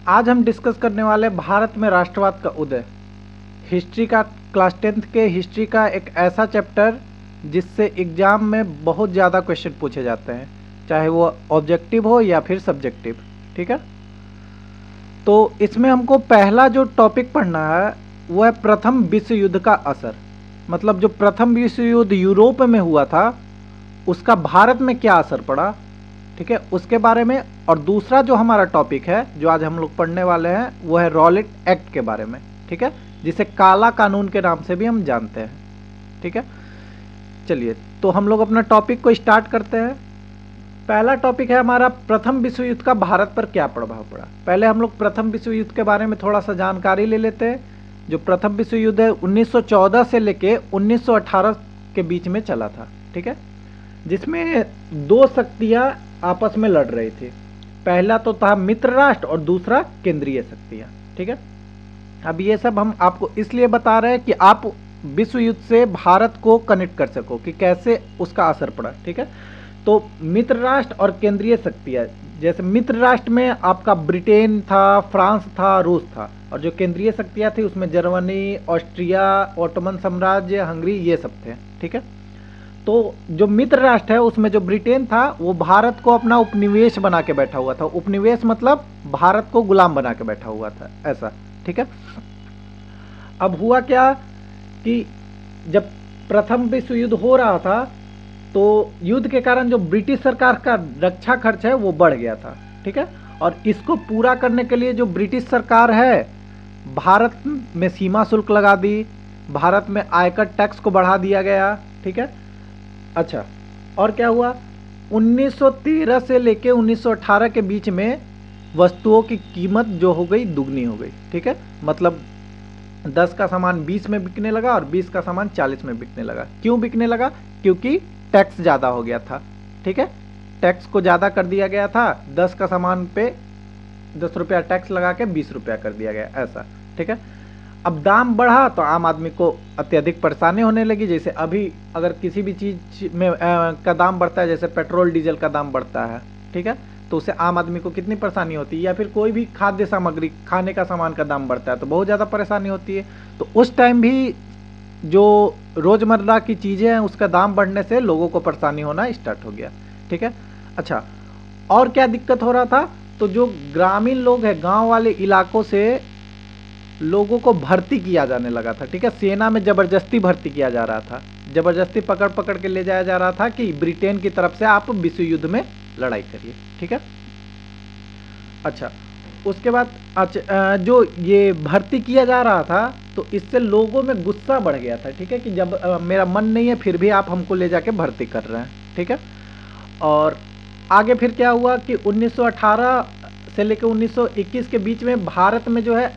आज हम डिस्कस करने वाले हैं भारत में राष्ट्रवाद का उदय। हिस्ट्री का क्लास 10th के हिस्ट्री का एक ऐसा चैप्टर जिससे एग्जाम में बहुत ज़्यादा क्वेश्चन पूछे जाते हैं, चाहे वो ऑब्जेक्टिव हो या फिर सब्जेक्टिव। ठीक है, तो इसमें हमको पहला जो टॉपिक पढ़ना है वो है प्रथम विश्व युद्ध का असर। मतलब जो प्रथम विश्व युद्ध यूरोप में हुआ था उसका भारत में क्या असर पड़ा, ठीक है, उसके बारे में। और दूसरा जो हमारा टॉपिक है जो आज हम लोग पढ़ने वाले हैं वो है रॉलेट एक्ट के बारे में, ठीक है, जिसे काला कानून के नाम से भी हम जानते हैं। ठीक है, चलिए तो हम लोग अपना टॉपिक को स्टार्ट करते हैं। पहला टॉपिक है हमारा प्रथम विश्व युद्ध का भारत पर क्या प्रभाव पड़ा। पहले हम लोग प्रथम विश्व युद्ध के बारे में थोड़ा सा जानकारी ले लेते हैं। जो प्रथम विश्व युद्ध है 1914 से लेके 1918 के बीच में चला था, ठीक है, जिसमें दो शक्तियां आपस में लड़ रही थी। पहला तो था मित्र राष्ट्र और दूसरा केंद्रीय शक्तियां। ठीक है, अब ये सब हम आपको इसलिए बता रहे हैं कि आप विश्व युद्ध से भारत को कनेक्ट कर सको कि कैसे उसका असर पड़ा। ठीक है, तो मित्र राष्ट्र और केंद्रीय शक्तियां, जैसे मित्र राष्ट्र में आपका ब्रिटेन था, फ्रांस था, रूस था, और जो केंद्रीय शक्तियां थी उसमें जर्मनी, ऑस्ट्रिया, ओटोमन साम्राज्य, हंगरी, ये सब थे। ठीक है, तो जो मित्र राष्ट्र है उसमें जो ब्रिटेन था वो भारत को अपना उपनिवेश बना के बैठा हुआ था। उपनिवेश मतलब भारत को गुलाम बना के बैठा हुआ था, ऐसा। ठीक है, अब हुआ क्या कि जब प्रथम विश्व युद्ध हो रहा था तो युद्ध के कारण जो ब्रिटिश सरकार का रक्षा खर्च है वो बढ़ गया था। ठीक है, और इसको पूरा करने के लिए जो ब्रिटिश सरकार है भारत में सीमा शुल्क लगा दी, भारत में आयकर टैक्स को बढ़ा दिया गया। ठीक है, अच्छा, और क्या हुआ, 1913 से लेके 1918 के बीच में वस्तुओं की कीमत जो हो गई दुगनी हो गई। ठीक है, मतलब 10 का सामान 20 में बिकने लगा और 20 का सामान 40 में बिकने लगा। क्यों बिकने लगा? क्योंकि टैक्स ज़्यादा हो गया था। ठीक है, टैक्स को ज़्यादा कर दिया गया था, 10 का सामान पे 10 रुपया टैक्स लगा के 20 रुपया कर दिया गया, ऐसा। ठीक है, अब दाम बढ़ा तो आम आदमी को अत्यधिक परेशानी होने लगी। जैसे अभी अगर किसी भी चीज़ में का दाम बढ़ता है, जैसे पेट्रोल डीजल का दाम बढ़ता है, ठीक है, तो उससे आम आदमी को कितनी परेशानी होती है। या फिर कोई भी खाद्य सामग्री, खाने का सामान का दाम बढ़ता है तो बहुत ज़्यादा परेशानी होती है। तो उस टाइम भी जो रोज़मर्रा की चीज़ें हैं उसका दाम बढ़ने से लोगों को परेशानी होना स्टार्ट हो गया। ठीक है, अच्छा, और क्या दिक्कत हो रहा था, तो जो ग्रामीण लोग हैं, गाँव वाले इलाकों से लोगों को भर्ती किया जाने लगा था। ठीक है, सेना में ज़बरदस्ती भर्ती किया जा रहा था, ज़बरदस्ती पकड़ पकड़ के ले जाया जा रहा था कि ब्रिटेन की तरफ से आप विश्व युद्ध में लड़ाई करिए। ठीक है, अच्छा, उसके बाद जो ये भर्ती किया जा रहा था तो इससे लोगों में गुस्सा बढ़ गया था। ठीक है, कि जब मेरा मन नहीं है फिर भी आप हमको ले जाके भर्ती कर रहे हैं। ठीक है, और आगे फिर क्या हुआ कि 1918 से लेकर 1921 के बीच में भारत में जो है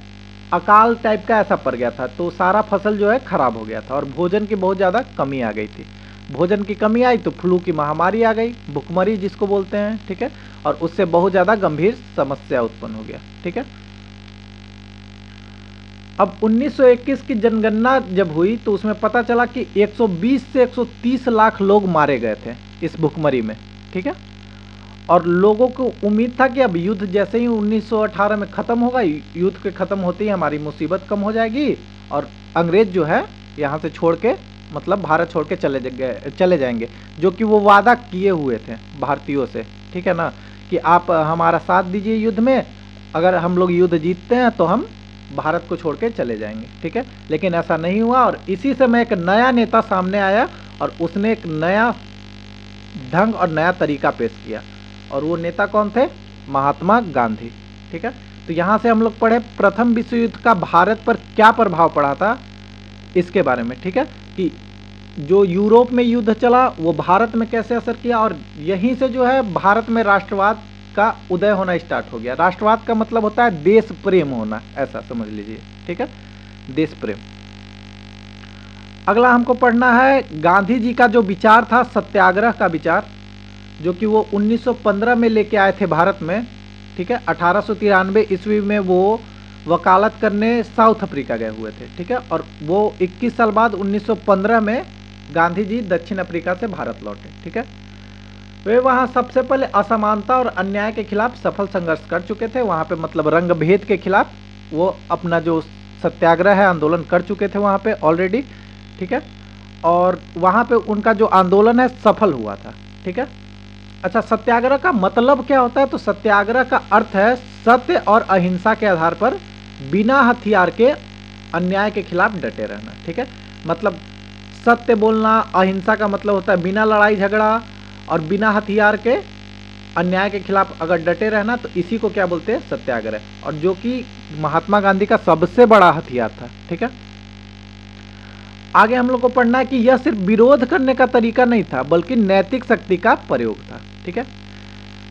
अकाल टाइप का ऐसा पड़ गया था, तो सारा फसल जो है खराब हो गया था और भोजन की बहुत ज़्यादा कमी आ गई थी। भोजन की कमी आई तो फ्लू की महामारी आ गई, भुखमरी जिसको बोलते हैं। ठीक है, और उससे बहुत ज़्यादा गंभीर समस्या उत्पन्न हो गया। ठीक है, अब 1921 की जनगणना जब हुई तो उसमें पता चला कि 120 से 130 लाख लोग मारे गए थे इस भुखमरी में। ठीक है, और लोगों को उम्मीद था कि अब युद्ध जैसे ही 1918 में ख़त्म होगा, युद्ध के ख़त्म होते ही हमारी मुसीबत कम हो जाएगी और अंग्रेज जो है यहाँ से छोड़ के, मतलब भारत छोड़ के चले जाएंगे, जो कि वो वादा किए हुए थे भारतीयों से। ठीक है ना, कि आप हमारा साथ दीजिए युद्ध में, अगर हम लोग युद्ध जीतते हैं तो हम भारत को छोड़ के चले जाएंगे। ठीक है, लेकिन ऐसा नहीं हुआ और इसी समय एक नया नेता सामने आया और उसने एक नया ढंग और नया तरीका पेश किया, और वो नेता कौन थे? महात्मा गांधी। ठीक है, तो यहाँ से हम लोग पढ़े प्रथम विश्व युद्ध का भारत पर क्या प्रभाव पड़ा था इसके बारे में। ठीक है, कि जो यूरोप में युद्ध चला वो भारत में कैसे असर किया, और यहीं से जो है भारत में राष्ट्रवाद का उदय होना स्टार्ट हो गया। राष्ट्रवाद का मतलब होता है देश प्रेम होना, ऐसा समझ लीजिए। ठीक है, देश प्रेम। अगला हमको पढ़ना है गांधी जी का जो विचार था, सत्याग्रह का विचार, जो कि वो 1915 में लेके आए थे भारत में। ठीक है, 1893 ईस्वी में वो वकालत करने साउथ अफ्रीका गए हुए थे। ठीक है, और वो 21 साल बाद 1915 में गांधी जी दक्षिण अफ्रीका से भारत लौटे। ठीक है, वे वहाँ सबसे पहले असमानता और अन्याय के खिलाफ सफल संघर्ष कर चुके थे। वहाँ पे मतलब रंग भेद के खिलाफ वो अपना जो सत्याग्रह है आंदोलन कर चुके थे वहाँ पे ऑलरेडी, ठीक है। और वहाँ पे उनका जो आंदोलन है सफल हुआ था, ठीक है। अच्छा, सत्याग्रह का मतलब क्या होता है? तो सत्याग्रह का अर्थ है सत्य और अहिंसा के आधार पर बिना हथियार के अन्याय के खिलाफ डटे रहना, ठीक है। मतलब सत्य बोलना, अहिंसा का मतलब होता है बिना लड़ाई झगड़ा और बिना हथियार के अन्याय के खिलाफ अगर डटे रहना, तो इसी को क्या बोलते हैं? सत्याग्रह। और जो कि महात्मा गांधी का सबसे बड़ा हथियार था, ठीक है। आगे हम लोग को पढ़ना है कि यह सिर्फ विरोध करने का तरीका नहीं था, बल्कि नैतिक शक्ति का प्रयोग था, ठीक है।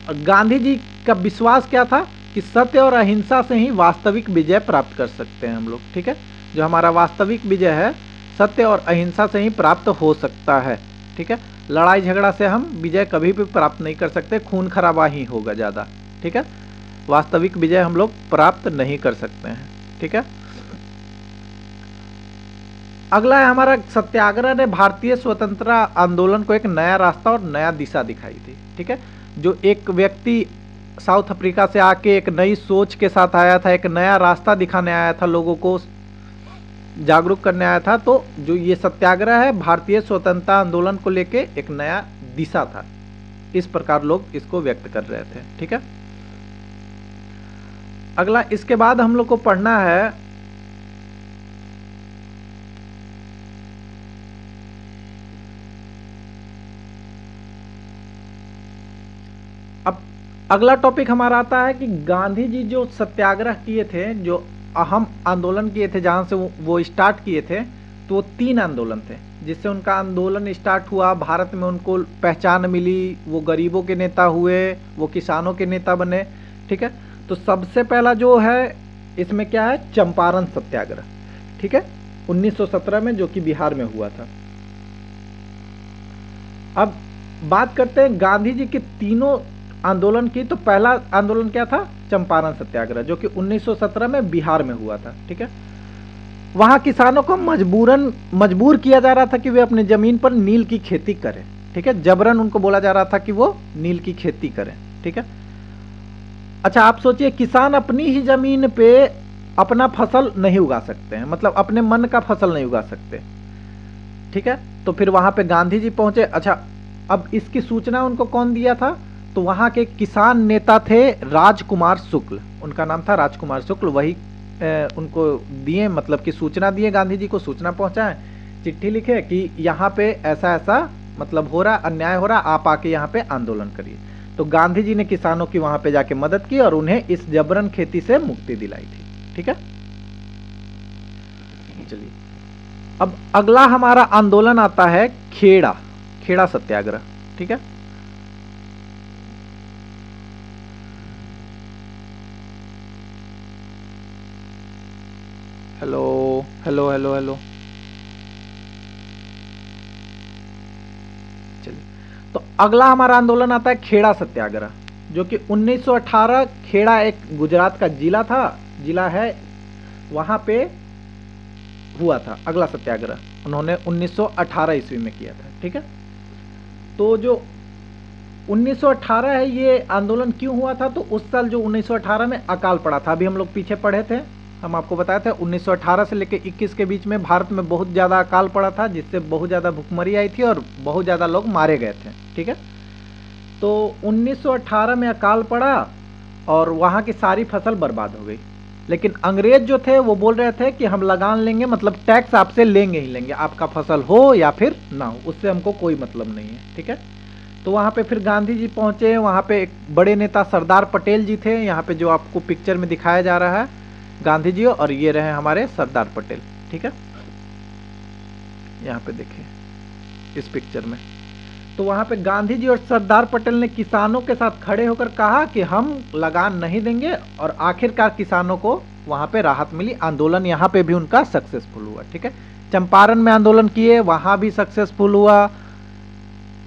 और गांधी जी का विश्वास क्या था कि सत्य और अहिंसा से ही वास्तविक विजय प्राप्त कर सकते हैं हम लोग, ठीक है। जो हमारा वास्तविक विजय है सत्य और अहिंसा से ही प्राप्त हो सकता है, ठीक है। लड़ाई झगड़ा से हम विजय कभी भी प्राप्त नहीं कर सकते, खून खराबा ही होगा ज़्यादा, ठीक है। वास्तविक विजय हम लोग प्राप्त नहीं कर सकते हैं, ठीक है। अगला है हमारा, सत्याग्रह ने भारतीय स्वतंत्रता आंदोलन को एक नया रास्ता और नया दिशा दिखाई थी, ठीक है। जो एक व्यक्ति साउथ अफ्रीका से आके एक नई सोच के साथ आया था, एक नया रास्ता दिखाने आया था, लोगों को जागरूक करने आया था, तो जो ये सत्याग्रह है भारतीय स्वतंत्रता आंदोलन को लेके एक नया दिशा था, इस प्रकार लोग इसको व्यक्त कर रहे थे, ठीक है। अगला इसके बाद हम लोग को पढ़ना है अब अगला टॉपिक हमारा आता है कि गांधी जी जो सत्याग्रह किए थे, जो अहम आंदोलन किए थे, जहां से वो स्टार्ट किए थे, तो वो 3 आंदोलन थे जिससे उनका आंदोलन स्टार्ट हुआ। भारत में उनको पहचान मिली, वो गरीबों के नेता हुए, वो किसानों के नेता बने, ठीक है। तो सबसे पहला जो है इसमें क्या है? चंपारण सत्याग्रह, ठीक है, 1917 में, जो कि बिहार में हुआ था। अब बात करते हैं गांधी जी के तीनों आंदोलन की। तो पहला आंदोलन क्या था? चंपारण सत्याग्रह, जो कि 1917 में बिहार में हुआ था, ठीक है। वहां किसानों को मजबूर किया जा रहा था कि वे अपनी जमीन पर नील की खेती करें, ठीक है। जबरन उनको बोला जा रहा था कि वो नील की खेती करें, ठीक है। अच्छा, आप सोचिए, किसान अपनी ही जमीन पे अपना फसल नहीं उगा सकते हैं, मतलब अपने मन का फसल नहीं उगा सकते, ठीक है। तो फिर वहां पे गांधी जी पहुंचे। अच्छा, अब इसकी सूचना उनको कौन दिया था? तो वहां के किसान नेता थे राजकुमार शुक्ल, उनका नाम था राजकुमार शुक्ल। वही उनको दिए, मतलब कि सूचना दिए, गांधी जी को सूचना पहुंचाए, चिट्ठी लिखे कि यहाँ पे ऐसा ऐसा मतलब हो रहा, अन्याय हो रहा, आप आके यहाँ पे आंदोलन करिए। तो गांधी जी ने किसानों की वहां पे जाके मदद की और उन्हें इस जबरन खेती से मुक्ति दिलाई थी, ठीक है। चलिए, अब अगला हमारा आंदोलन आता है खेड़ा सत्याग्रह, ठीक है। Hello hello hello hello. चलिए, तो अगला हमारा आंदोलन आता है खेड़ा सत्याग्रह, जो कि 1918, खेड़ा एक गुजरात का जिला है, वहां पे हुआ था अगला सत्याग्रह। उन्होंने 1918 ईस्वी में किया था, ठीक है। तो जो 1918 है, ये आंदोलन क्यों हुआ था? तो उस साल जो 1918 में अकाल पड़ा था, अभी हम लोग पीछे पढ़े थे, हम आपको बताए थे 1918 से लेकर 21 के बीच में भारत में बहुत ज़्यादा अकाल पड़ा था, जिससे बहुत ज़्यादा भुखमरी आई थी और बहुत ज़्यादा लोग मारे गए थे, ठीक है। तो 1918 में अकाल पड़ा और वहाँ की सारी फसल बर्बाद हो गई। लेकिन अंग्रेज जो थे वो बोल रहे थे कि हम लगान लेंगे, मतलब टैक्स आपसे लेंगे ही लेंगे, आपका फसल हो या फिर ना हो, उससे हमको कोई मतलब नहीं है, ठीक है। तो वहाँ पे फिर गांधी जी पहुँचे। वहाँ पे एक बड़े नेता सरदार पटेल जी थे, यहाँ पे जो आपको पिक्चर में दिखाया जा रहा है गांधी जी, और ये रहे हमारे सरदार पटेल, ठीक है। यहाँ पे देखिए इस पिक्चर में। तो वहाँ पे गांधी जी और सरदार पटेल ने किसानों के साथ खड़े होकर कहा कि हम लगान नहीं देंगे, और आखिरकार किसानों को वहाँ पे राहत मिली। आंदोलन यहाँ पे भी उनका सक्सेसफुल हुआ, ठीक है। चंपारण में आंदोलन किए, वहाँ भी सक्सेसफुल हुआ।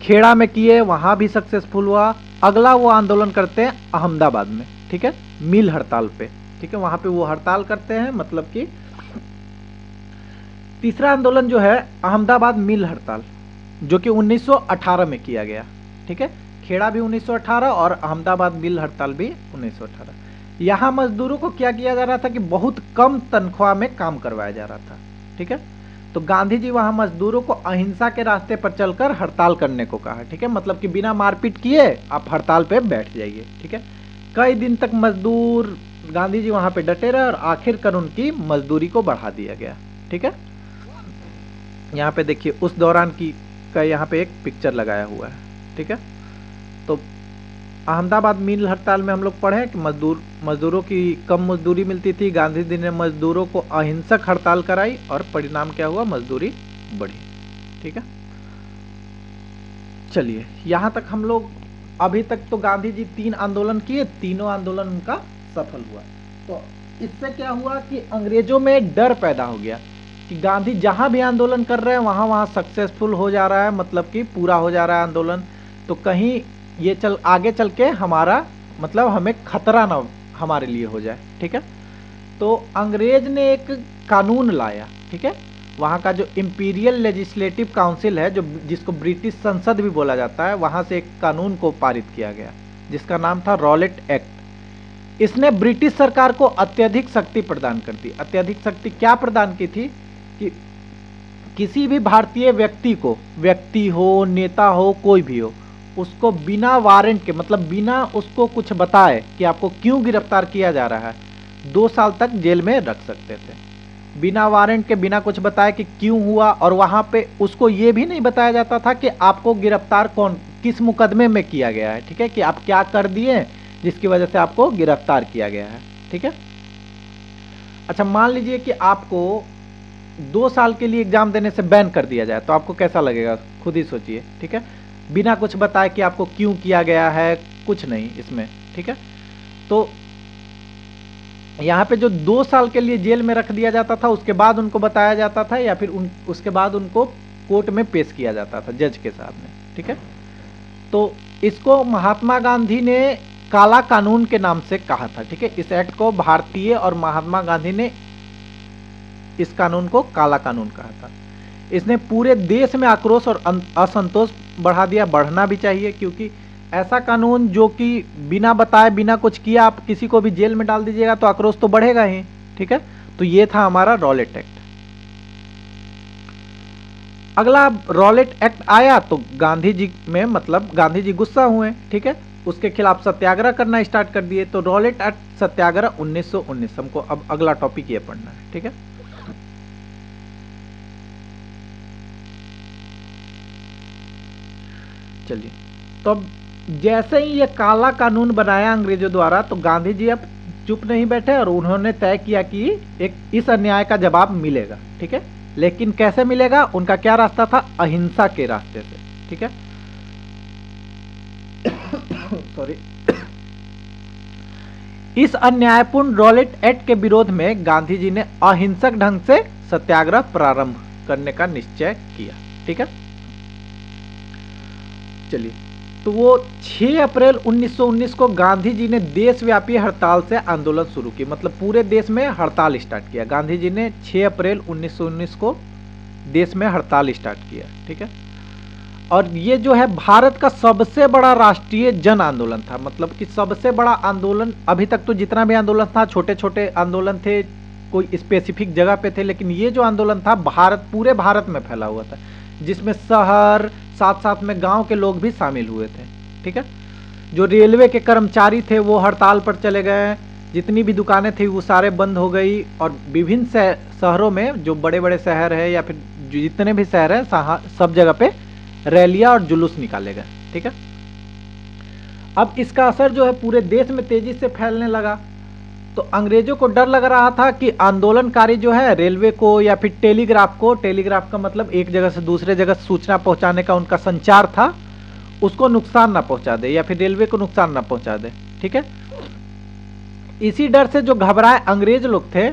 खेड़ा में किए, वहाँ भी सक्सेसफुल हुआ। अगला वो आंदोलन करते हैं अहमदाबाद में, ठीक है, मिल हड़ताल पे, ठीक है। वहाँ पे वो हड़ताल करते हैं, मतलब कि तीसरा आंदोलन जो है अहमदाबाद मिल हड़ताल, जो कि 1918 में किया गया, ठीक है। खेड़ा भी 1918 और अहमदाबाद मिल हड़ताल भी 1918। यहाँ मजदूरों को क्या किया जा रहा था कि बहुत कम तनख्वाह में काम करवाया जा रहा था। ठीक है, तो गांधी जी वहां मजदूरों को अहिंसा के रास्ते पर चलकर हड़ताल करने को कहा। ठीक है, मतलब कि बिना मारपीट किए आप हड़ताल पे बैठ जाइए। ठीक है, कई दिन तक मजदूर गांधी जी वहां पे डटे रहे और आखिरकार उनकी मजदूरी को बढ़ा दिया गया। ठीक है, यहाँ पे देखिए उस दौरान की का यहाँ पे एक पिक्चर लगाया हुआ है। ठीक है, तो अहमदाबाद मिल हड़ताल में हम लोग पढ़े कि मजदूरों की कम मजदूरी मिलती थी। गांधी जी ने मजदूरों को अहिंसक हड़ताल कराई और परिणाम क्या हुआ, मजदूरी बढ़ी। ठीक है, चलिए यहाँ तक हम लोग अभी तक तो गांधी जी 3 आंदोलन किए, तीनों आंदोलन उनका सफल हुआ। तो इससे क्या हुआ कि अंग्रेजों में डर पैदा हो गया कि गांधी जहां भी आंदोलन कर रहे हैं वहां सक्सेसफुल हो जा रहा है, मतलब कि पूरा हो जा रहा है आंदोलन, तो कहीं ये आगे चल के हमारा मतलब हमें खतरा ना हमारे लिए हो जाए। ठीक है, तो अंग्रेज ने एक कानून लाया। ठीक है, वहाँ का जो इंपीरियल लेजिस्लेटिव काउंसिल है, जो जिसको ब्रिटिश संसद भी बोला जाता है, वहाँ से एक कानून को पारित किया गया जिसका नाम था रॉलेट एक्ट। इसने ब्रिटिश सरकार को अत्यधिक शक्ति प्रदान कर दी। अत्यधिक शक्ति क्या प्रदान की थी कि किसी भी भारतीय व्यक्ति को, व्यक्ति हो, नेता हो, कोई भी हो, उसको बिना वारंट के, मतलब बिना उसको कुछ बताए कि आपको क्यों गिरफ्तार किया जा रहा है, 2 साल तक जेल में रख सकते थे। बिना वारंट के, बिना कुछ बताए कि क्यों हुआ, और वहां पे उसको ये भी नहीं बताया जाता था कि आपको गिरफ्तार किस मुकदमे में किया गया है। ठीक है, कि आप क्या कर दिए जिसकी वजह से आपको गिरफ्तार किया गया है। ठीक है, अच्छा मान लीजिए कि आपको 2 साल के लिए एग्जाम देने से बैन कर दिया जाए, तो आपको कैसा लगेगा, खुद ही सोचिए। ठीक है, बिना कुछ बताए कि आपको क्यों किया गया है, कुछ नहीं इसमें। ठीक है, तो यहाँ पे जो 2 साल के लिए जेल में रख दिया जाता था, उसके बाद उनको बताया जाता था, या फिर उसके बाद उनको कोर्ट में पेश किया जाता था जज के सामने। ठीक है, तो इसको महात्मा गांधी ने काला कानून के नाम से कहा था। ठीक है, इस एक्ट को भारतीय और महात्मा गांधी ने इस कानून को काला कानून कहा था। इसने पूरे देश में आक्रोश और असंतोष बढ़ा दिया। बढ़ना भी चाहिए, क्योंकि ऐसा कानून जो कि बिना बताए, बिना कुछ किया आप किसी को भी जेल में डाल दीजिएगा तो आक्रोश तो बढ़ेगा ही। ठीक है, तो ये था हमारा रॉलेट एक्ट। अगला रॉलेट एक्ट आया तो गांधी जी में, मतलब गांधी जी गुस्सा हुए। ठीक है, उसके खिलाफ सत्याग्रह करना स्टार्ट कर दिए। तो रॉलेट एक्ट सत्याग्रह 1919, हमको अब अगला टॉपिक ये पढ़ना है। ठीक है, चलिए, तो अब जैसे ही ये काला कानून बनाया अंग्रेजों द्वारा, तो गांधी जी अब चुप नहीं बैठे और उन्होंने तय किया कि इस अन्याय का जवाब मिलेगा। ठीक है, लेकिन कैसे मिलेगा, उनका क्या रास्ता था, अहिंसा के रास्ते से। ठीक है, सॉरी। इस अन्यायपूर्ण रॉलेट एक्ट के विरोध में गांधी जी ने अहिंसक ढंग से सत्याग्रह प्रारंभ करने का निश्चय किया। ठीक है, चलिए, तो वो 6 अप्रैल 1919 को गांधी जी ने देशव्यापी हड़ताल से आंदोलन शुरू की। मतलब पूरे देश में हड़ताल स्टार्ट किया। गांधी जी ने 6 अप्रैल 1919 को देश में हड़ताल स्टार्ट किया। ठीक है, और ये जो है भारत का सबसे बड़ा राष्ट्रीय जन आंदोलन था। मतलब कि सबसे बड़ा आंदोलन, अभी तक तो जितना भी आंदोलन था छोटे छोटे आंदोलन थे, कोई स्पेसिफिक जगह पे थे, लेकिन ये जो आंदोलन था पूरे भारत में फैला हुआ था, जिसमें शहर साथ साथ में गांव के लोग भी शामिल हुए थे। ठीक है, जो रेलवे के कर्मचारी थे वो हड़ताल पर चले गए, जितनी भी दुकानें थी वो सारे बंद हो गई, और विभिन्न शहरों में, जो बड़े बड़े शहर है या फिर जितने भी शहर है, सब जगह पे रैलियां और जुलूस निकाले गए। ठीक है, अब इसका असर जो है पूरे देश में तेजी से फैलने लगा। तो अंग्रेजों को डर लग रहा था कि आंदोलनकारी जो है रेलवे को या फिर टेलीग्राफ का मतलब एक जगह से दूसरे जगह सूचना पहुंचाने का उनका संचार था, उसको नुकसान ना पहुंचा दे या फिर रेलवे को नुकसान ना पहुंचा दे। ठीक है, इसी डर से जो घबराए अंग्रेज लोग थे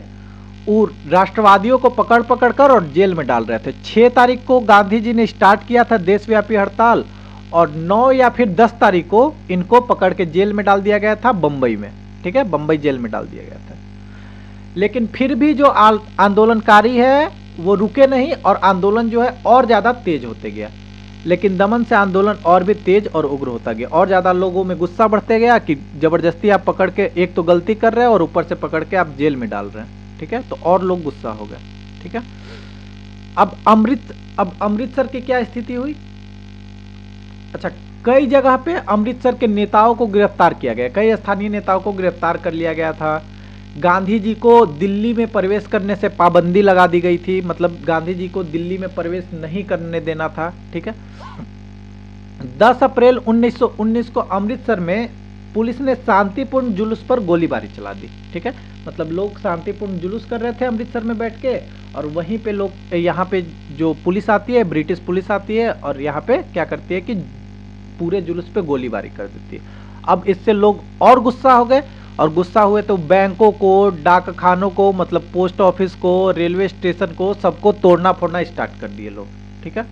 वो राष्ट्रवादियों को पकड़ पकड़ कर और जेल में डाल रहे थे। 6 तारीख को गांधी जी ने स्टार्ट किया था देशव्यापी हड़ताल, और 9 या फिर 10 तारीख को इनको पकड़ के जेल में डाल दिया गया था बंबई में। ठीक है, बंबई जेल में डाल दिया गया था। लेकिन फिर भी जो आंदोलनकारी है वो रुके नहीं, और आंदोलन जो है और ज्यादा तेज होते गया। लेकिन दमन से आंदोलन और भी तेज और उग्र होता गया, और ज़्यादा लोगों में गुस्सा बढ़ते गया कि ज़बरदस्ती आप पकड़ के, एक तो गलती कर रहे हैं और ऊपर से पकड़ के आप जेल में डाल रहे हैं, ठीक है, तो और लोग गुस्सा हो गए, ठीक है। अब अमृतसर की क्या स्थिति हुई? अच्छा, कई जगह पे अमृतसर के नेताओं को गिरफ्तार किया गया, कई स्थानीय नेताओं को गिरफ्तार कर लिया गया था। गांधी जी को दिल्ली में प्रवेश करने से पाबंदी लगा दी गई थी, मतलब गांधी जी को दिल्ली में प्रवेश नहीं करने देना था, ठीक है। 10 अप्रैल 1919 को अमृतसर में पुलिस ने शांतिपूर्ण जुलूस पर गोलीबारी चला दी, ठीक है। मतलब लोग शांतिपूर्ण जुलूस कर रहे थे अमृतसर में बैठ के, और वहीं पे लोग, यहाँ पे जो पुलिस आती है, ब्रिटिश पुलिस आती है, और यहाँ पे क्या करती है कि पूरे जुलूस पे गोलीबारी कर देती है। अब इससे लोग और गुस्सा हो गए, और गुस्सा हुए तो बैंकों को, डाक खानों को, मतलब पोस्ट ऑफिस को, रेलवे स्टेशन को, सबको तोड़ना फोड़ना स्टार्ट कर दिए लोग, ठीक है।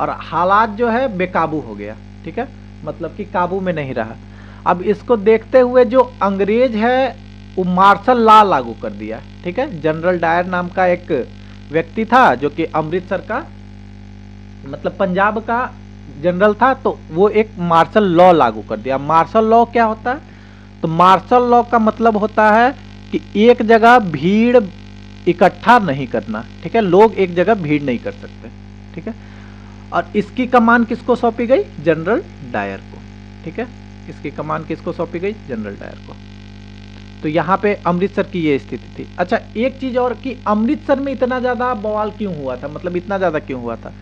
और हालात जो है बेकाबू हो गया, ठीक है, मतलब कि काबू में नहीं रहा। अब इसको देखते हुए जो अंग्रेज है वो मार्शल लॉ लागू कर दिया, ठीक है। जनरल डायर नाम का एक व्यक्ति था जो कि अमृतसर का, मतलब पंजाब का जनरल था, तो वो एक मार्शल लॉ लागू कर दिया। मार्शल लॉ क्या होता है? तो मार्शल लॉ का मतलब होता है कि एक जगह भीड़ इकट्ठा नहीं करना, ठीक है, लोग एक जगह भीड़ नहीं कर सकते, ठीक है। और इसकी कमान किसको सौंपी गई? जनरल डायर को, ठीक है। इसकी कमान किसको सौंपी गई? जनरल डायर को। तो यहाँ पे अमृतसर की ये स्थिति थी। अच्छा, एक चीज और कि अमृतसर में इतना ज्यादा बवाल क्यों हुआ था, मतलब इतना ज्यादा क्यों हुआ था?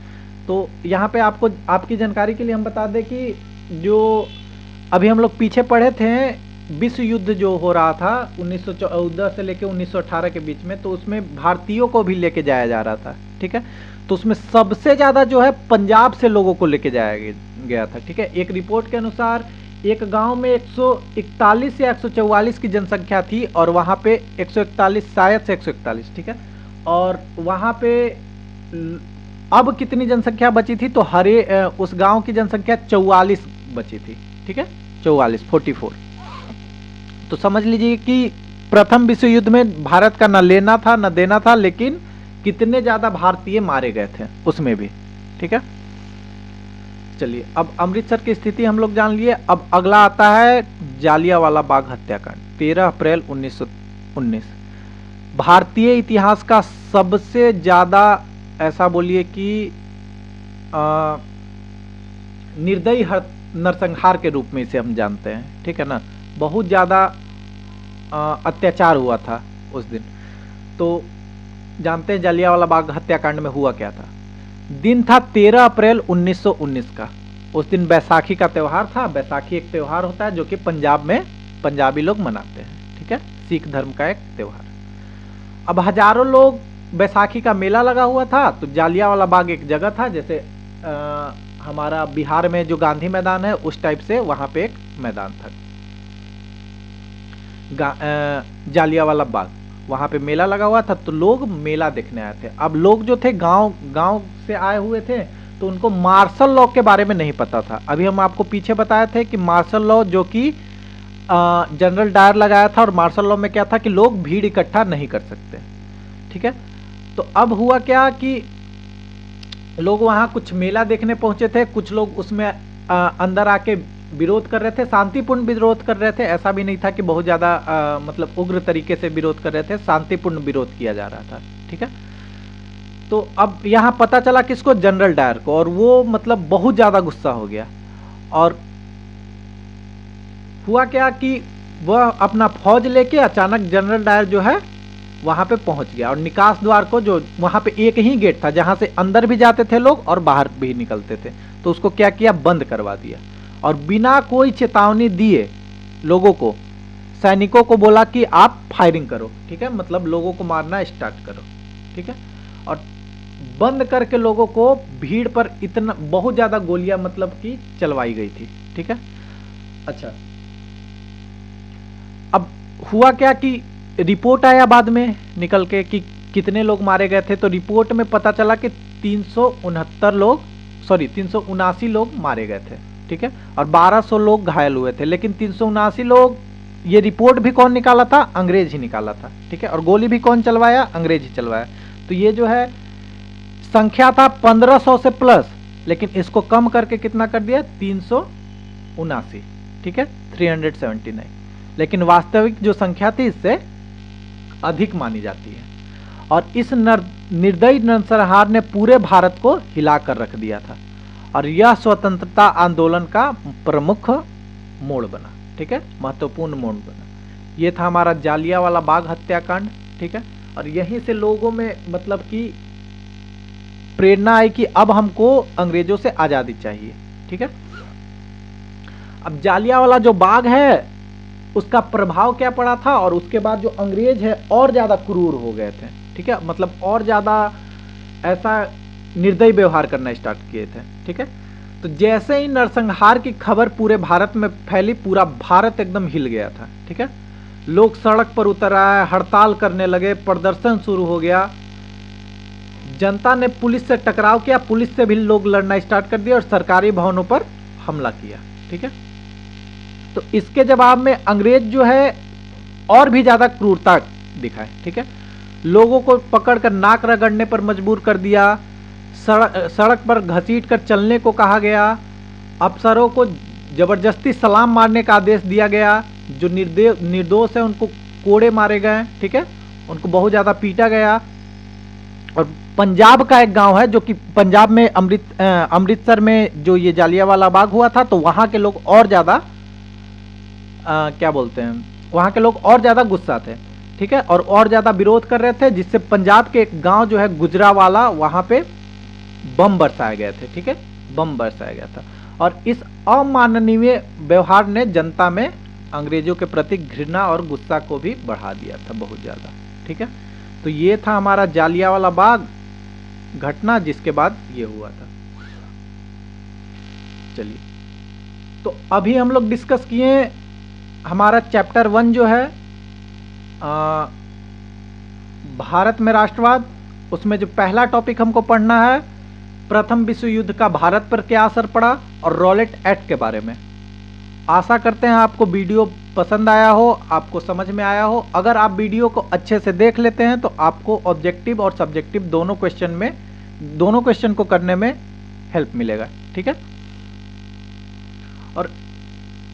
तो यहाँ पे आपको, आपकी जानकारी के लिए हम बता दें कि जो अभी हम लोग पीछे पढ़े थे, विश्व युद्ध जो हो रहा था 1914 से लेके 1918 के बीच में, तो उसमें भारतीयों को भी लेके जाया जा रहा था, ठीक है। तो उसमें सबसे ज्यादा जो है पंजाब से लोगों को लेके जाया गया था, ठीक है। एक रिपोर्ट के अनुसार एक गांव में 141 या 144 की जनसंख्या थी, और वहां पे 141, शायद से 141, ठीक है। और वहां पे अब कितनी जनसंख्या बची थी? तो उस गांव की जनसंख्या 44 बची थी, ठीक है, 44। तो समझ लीजिए कि प्रथम विश्व युद्ध में भारत का न लेना था न देना था, लेकिन कितने ज्यादा भारतीय मारे गए थे उसमें भी, ठीक है। चलिए, अब अमृतसर की स्थिति हम लोग जान लिए। अब अगला आता है जालियांवाला बाग हत्याकांड, 13 अप्रैल 1919। भारतीय इतिहास का सबसे ज्यादा, ऐसा बोलिए कि निर्दयी नरसंहार के रूप में इसे हम जानते हैं, ठीक है ना। बहुत ज्यादा अत्याचार हुआ था उस दिन। तो जानते हैं जालियांवाला बाग हत्याकांड में हुआ क्या था? दिन था 13 अप्रैल 1919 का। उस दिन बैसाखी का त्यौहार था। बैसाखी एक त्यौहार होता है जो कि पंजाब में पंजाबी लोग मनाते हैं, ठीक है, सिख धर्म का एक त्यौहार। अब हजारों लोग, बैसाखी का मेला लगा हुआ था। तो जालियांवाला बाग एक जगह था, जैसे हमारा बिहार में जो गांधी मैदान है उस टाइप से वहां पे एक मैदान था, जालियांवाला बाग। वहां पे मेला लगा हुआ था, तो लोग मेला देखने आए थे। अब लोग जो थे गांव से आए हुए थे, तो उनको मार्शल लॉ के बारे में नहीं पता था। अभी हम आपको पीछे बताए थे कि मार्शल लॉ जो कि जनरल डायर लगाया था, और मार्शल लॉ में क्या था कि लोग भीड़ इकट्ठा नहीं कर सकते, ठीक है। तो अब हुआ क्या कि लोग वहां कुछ मेला देखने पहुंचे थे, कुछ लोग उसमें अंदर आके विरोध कर रहे थे, शांतिपूर्ण विरोध कर रहे थे। ऐसा भी नहीं था कि बहुत ज्यादा मतलब उग्र तरीके से विरोध कर रहे थे, शांतिपूर्ण विरोध किया जा रहा था, ठीक है। तो अब यहां पता चला किसको? जनरल डायर को, और वो मतलब बहुत ज्यादा गुस्सा हो गया। और हुआ क्या कि वह अपना फौज लेके अचानक जनरल डायर जो है वहां पे पहुंच गया, और निकास द्वार को, जो वहां पे एक ही गेट था जहां से अंदर भी जाते थे लोग और बाहर भी निकलते थे, तो उसको क्या किया? बंद करवा दिया। और बिना कोई चेतावनी दिए लोगों को, सैनिकों को बोला कि आप फायरिंग करो, ठीक है, मतलब लोगों को मारना स्टार्ट करो, ठीक है। और बंद करके लोगों को भीड़ पर इतना बहुत ज्यादा गोलियां मतलब कि चलवाई गई थी, ठीक है। अच्छा, अब हुआ क्या कि रिपोर्ट आया बाद में निकल के कि कितने लोग मारे गए थे। तो रिपोर्ट में पता चला कि 379 लोग मारे गए थे, ठीक है, और 1200 लोग घायल हुए थे। लेकिन 379 लोग, ये रिपोर्ट भी कौन निकाला था? अंग्रेज ही निकाला था, ठीक है। और गोली भी कौन चलवाया? अंग्रेज ही चलवाया। तो ये जो है संख्या था 1500 से प्लस, लेकिन इसको कम करके कितना कर दिया, 379, ठीक है, 379। लेकिन वास्तविक जो संख्या थी इससे अधिक मानी जाती है। और इस निर्दयी नरसंहार ने पूरे भारत को हिला कर रख दिया था और यह स्वतंत्रता आंदोलन का प्रमुख मोड़ बना, ठीक है, महत्वपूर्ण मोड़ बना। ये था हमारा जालियांवाला बाग हत्याकांड, ठीक है। और यहीं से लोगों में मतलब कि प्रेरणा आई कि अब हमको अंग्रेजों से आजादी चाहिए, ठीक है। अब जालियांवाला जो बाग है उसका प्रभाव क्या पड़ा था, और उसके बाद जो अंग्रेज है और ज्यादा क्रूर हो गए थे, ठीक है, मतलब और ज्यादा ऐसा निर्दयी व्यवहार करना स्टार्ट किए थे, ठीक है। तो जैसे ही नरसंहार की खबर पूरे भारत में फैली, पूरा भारत एकदम हिल गया था, ठीक है। लोग सड़क पर उतर आए, हड़ताल करने लगे, प्रदर्शन शुरू हो गया, जनता ने पुलिस से टकराव किया, पुलिस से भी लोग लड़ना स्टार्ट कर दिया और सरकारी भवनों पर हमला किया, ठीक है। तो इसके जवाब में अंग्रेज जो है और भी ज्यादा क्रूरता दिखाए, ठीक है। लोगों को पकड़कर नाक रगड़ने पर मजबूर कर दिया, सड़क पर घसीट कर चलने को कहा गया, अफसरों को जबरदस्ती सलाम मारने का आदेश दिया गया, जो निर्दोष है उनको कोड़े मारे गए, ठीक है, उनको बहुत ज्यादा पीटा गया। और पंजाब का एक गांव है जो कि पंजाब में अमृतसर में जो ये जालियांवाला बाग हुआ था, तो वहां के लोग और ज्यादा क्या बोलते हैं, वहां के लोग और ज्यादा गुस्सा थे, ठीक है, और ज्यादा विरोध कर रहे थे, जिससे पंजाब के एक गांव जो है गुजरावाला, वहां पे बम बरसाए गए थे, ठीक है, बम बरसाया गया था। और इस अमानवीय व्यवहार ने जनता में अंग्रेजों के प्रति घृणा और गुस्सा को भी बढ़ा दिया था बहुत ज्यादा, ठीक है। तो ये था हमारा जालियांवाला बाग घटना, जिसके बाद ये हुआ था। चलिए, तो अभी हम लोग डिस्कस किए हमारा चैप्टर 1 जो है भारत में राष्ट्रवाद। उसमें जो पहला टॉपिक हमको पढ़ना है, प्रथम विश्व युद्ध का भारत पर क्या असर पड़ा और रॉलेट एक्ट के बारे में। आशा करते हैं आपको वीडियो पसंद आया हो, आपको समझ में आया हो। अगर आप वीडियो को अच्छे से देख लेते हैं तो आपको ऑब्जेक्टिव और सब्जेक्टिव दोनों क्वेश्चन को करने में हेल्प मिलेगा, ठीक है। और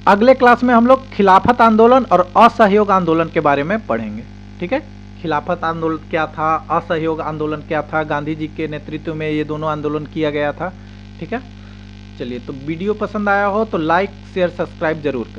अगले क्लास में हम लोग खिलाफत आंदोलन और असहयोग आंदोलन के बारे में पढ़ेंगे, ठीक है। खिलाफत आंदोलन क्या था, असहयोग आंदोलन क्या था, गांधी जी के नेतृत्व में ये दोनों आंदोलन किया गया था, ठीक है। चलिए, तो वीडियो पसंद आया हो तो लाइक शेयर सब्सक्राइब जरूर करें।